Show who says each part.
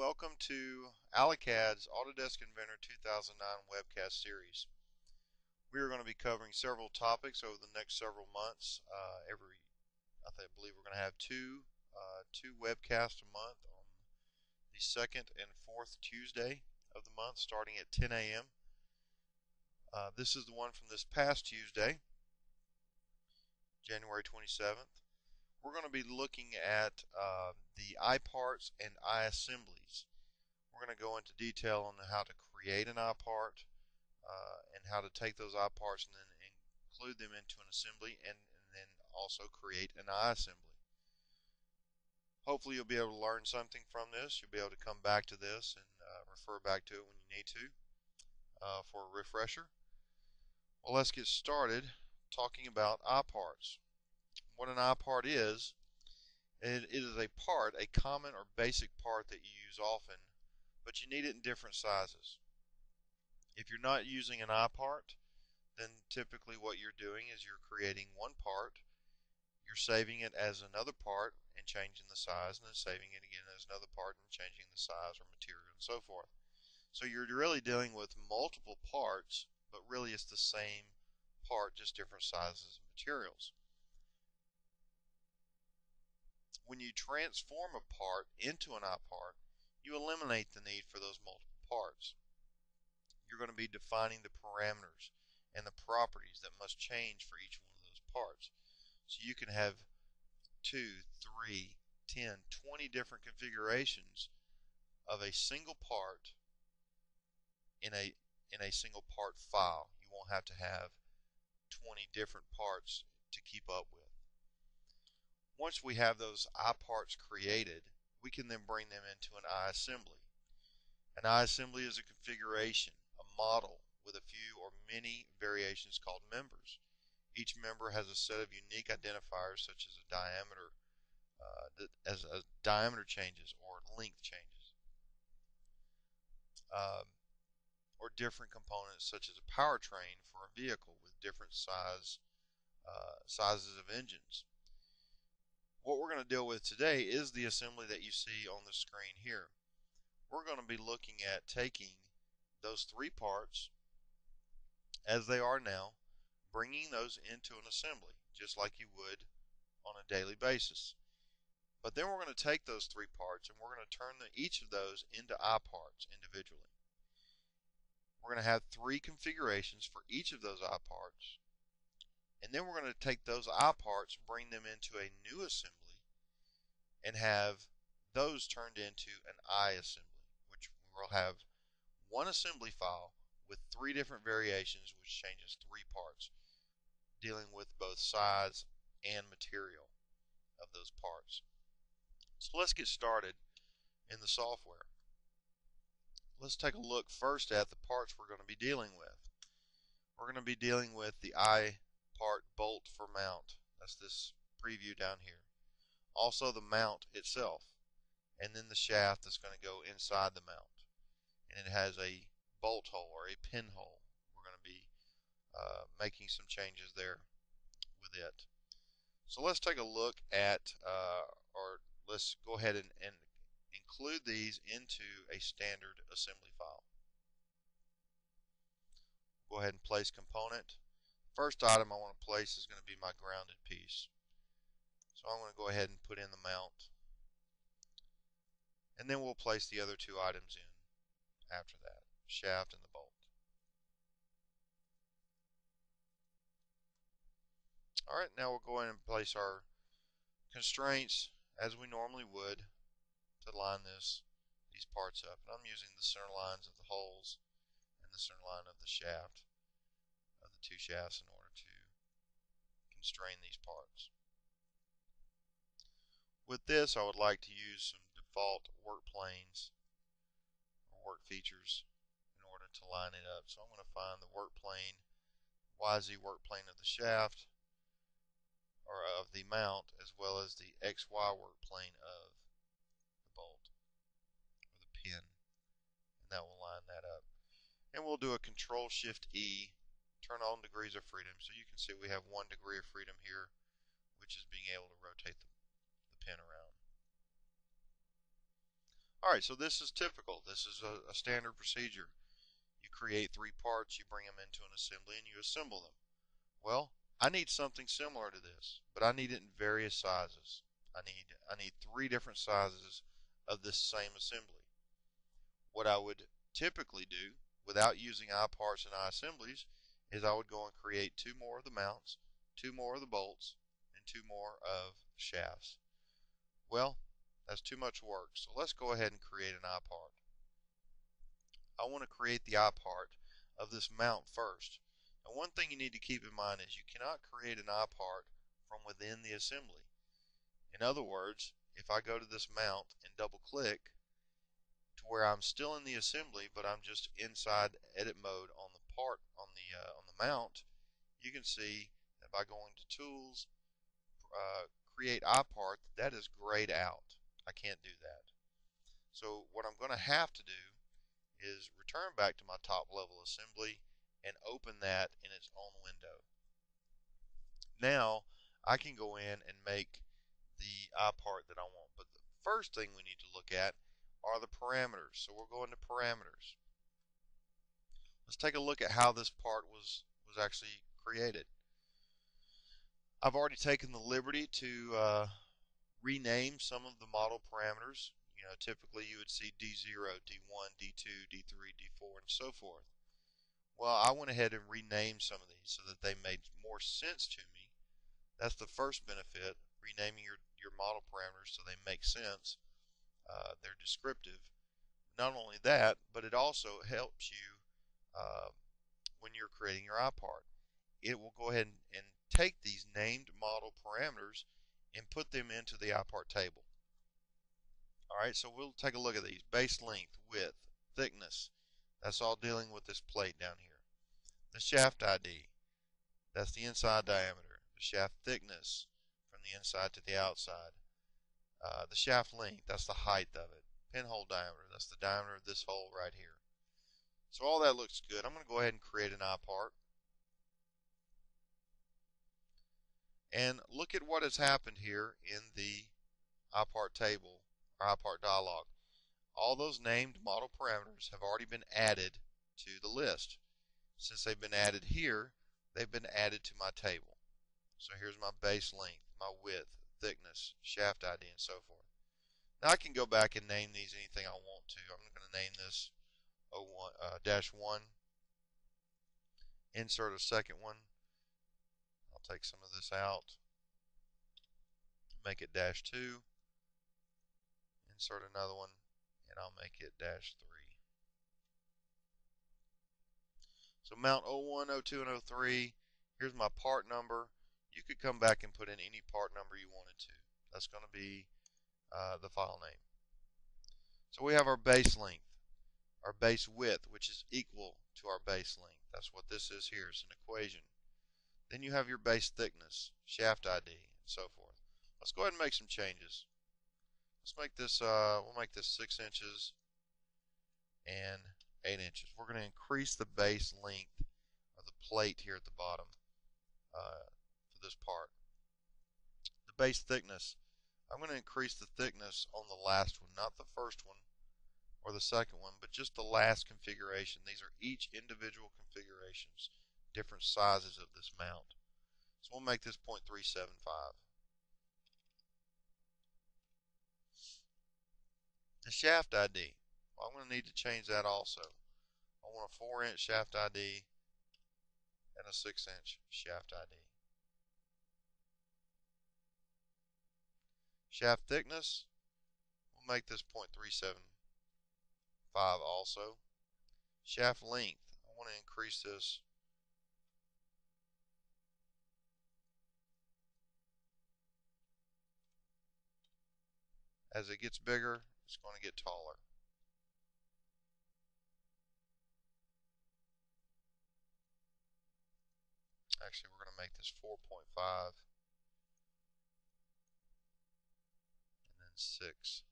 Speaker 1: welcome to ALACAD's Autodesk Inventor 2009 webcast series. We are going to be covering several topics over the next several months. I believe we're going to have two webcasts a month on the second and fourth Tuesday of the month, starting at 10 a.m. This is the one from this past Tuesday, January 27th. We're going to be looking at the iParts and iAssemblies. We're going to go into detail on how to create an iPart and how to take those iParts and then include them into an assembly and then also create an iAssembly. Hopefully you'll be able to learn something from this. You'll be able to come back to this and refer back to it when you need to for a refresher. Well, let's get started talking about iParts. What an iPart is, it is a part, a common or basic part that you use often, but you need it in different sizes. If you're not using an iPart, then typically what you're doing is you're creating one part, you're saving it as another part and changing the size, and then saving it again as another part and changing the size or material and so forth. So you're really dealing with multiple parts, but really it's the same part, just different sizes and materials. When you transform a part into an iPart, you eliminate the need for those multiple parts. You're going to be defining the parameters and the properties that must change for each one of those parts. So you can have 2, 3, 10, 20 different configurations of a single part in a single part file. You won't have to have 20 different parts to keep up with. Once we have those iParts created, we can then bring them into an iAssembly. An iAssembly is a configuration, a model with a few or many variations called members. Each member has a set of unique identifiers such as diameter changes or length changes, or different components such as a powertrain for a vehicle with different sizes of engines. What we're going to deal with today is the assembly that you see on the screen here. We're going to be looking at taking those three parts as they are now, bringing those into an assembly just like you would on a daily basis. But then we're going to take those three parts and we're going to turn each of those into iParts individually. We're going to have three configurations for each of those iParts. And then we're going to take those iParts, bring them into a new assembly, and have those turned into an iAssembly, which will have one assembly file with three different variations, which changes three parts, dealing with both size and material of those parts. So let's get started in the software. Let's take a look first at the parts we're going to be dealing with. We're going to be dealing with the iPart bolt for mount. That's this preview down here. Also the mount itself, and then the shaft that's going to go inside the mount. And it has a bolt hole or a pinhole. We're going to be making some changes there with it. So let's take a look at, or let's go ahead and include these into a standard assembly file. Go ahead and place component. First item I want to place is going to be my grounded piece. So I'm going to go ahead and put in the mount. And then we'll place the other two items in after that, shaft and the bolt. Alright, now we'll go in and place our constraints as we normally would to line these parts up. And I'm using the center lines of the holes and the center line of the shaft of the two shafts in order to constrain these parts. With this, I would like to use some default work planes or work features in order to line it up. So I'm going to find the work plane, YZ work plane of the shaft or of the mount, as well as the XY work plane of the bolt or the pin, and that will line that up. And we'll do a Control-Shift-E, turn on degrees of freedom, so you can see we have 1 degree of freedom here, which is being able to rotate the pin around. Alright, so this is typical. This is a standard procedure. You create 3 parts, you bring them into an assembly, and you assemble them. Well, I need something similar to this, but I need it in various sizes. I need 3 different sizes of this same assembly. What I would typically do, without using iParts and iAssemblies, is I would go and create 2 more of the mounts, 2 more of the bolts, and 2 more of the shafts. Well, that's too much work, so let's go ahead and create an iPart. I want to create the iPart of this mount first. And one thing you need to keep in mind is you cannot create an iPart from within the assembly. In other words, if I go to this mount and double click to where I'm still in the assembly, but I'm just inside edit mode on the part on the mount, you can see that by going to tools, create iPart, that is grayed out. I can't do that. So what I'm going to have to do is return back to my top level assembly and open that in its own window. Now I can go in and make the iPart that I want, but the first thing we need to look at are the parameters. So we're going to parameters. Let's take a look at how this part was actually created. I've already taken the liberty to rename some of the model parameters. You know, typically you would see D0, D1, D2, D3, D4, and so forth. Well, I went ahead and renamed some of these so that they made more sense to me. That's the first benefit, renaming your model parameters so they make sense. They're descriptive. Not only that, but it also helps you when you're creating your iPart. It will go ahead and take these named model parameters and put them into the iPart table. Alright, so we'll take a look at these. Base length, width, thickness. That's all dealing with this plate down here. The shaft ID, that's the inside diameter. The shaft thickness from the inside to the outside. The shaft length, that's the height of it. Pinhole diameter, that's the diameter of this hole right here. So all that looks good. I'm going to go ahead and create an iPart. And look at what has happened here in the iPart table, or iPart dialog. All those named model parameters have already been added to the list. Since they've been added here, they've been added to my table. So here's my base length, my width, thickness, shaft ID, and so forth. Now I can go back and name these anything I want to. I'm going to name this 01-1, insert a second one. I'll take some of this out, make it -2, insert another one, and I'll make it -3. So mount 01, 02, and 03, here's my part number. You could come back and put in any part number you wanted to. That's going to be the file name. So we have our base length, our base width, which is equal to our base length. That's what this is here. It's an equation. Then you have your base thickness, shaft ID, and so forth. Let's go ahead and make some changes. Let's make this, we'll make this 6 inches and 8 inches. We're going to increase the base length of the plate here at the bottom for this part. The base thickness, I'm going to increase the thickness on the last one, not the first one or the second one, but just the last configuration. These are each individual configurations, different sizes of this mount. So we'll make this 0.375. The shaft ID, well, I'm going to need to change that also. I want a 4-inch shaft ID and a 6-inch shaft ID. Shaft thickness, we'll make this 0.375 also. Shaft length, I want to increase this as it gets bigger, it's going to get taller. Actually, we're going to make this 4.5 and then 6.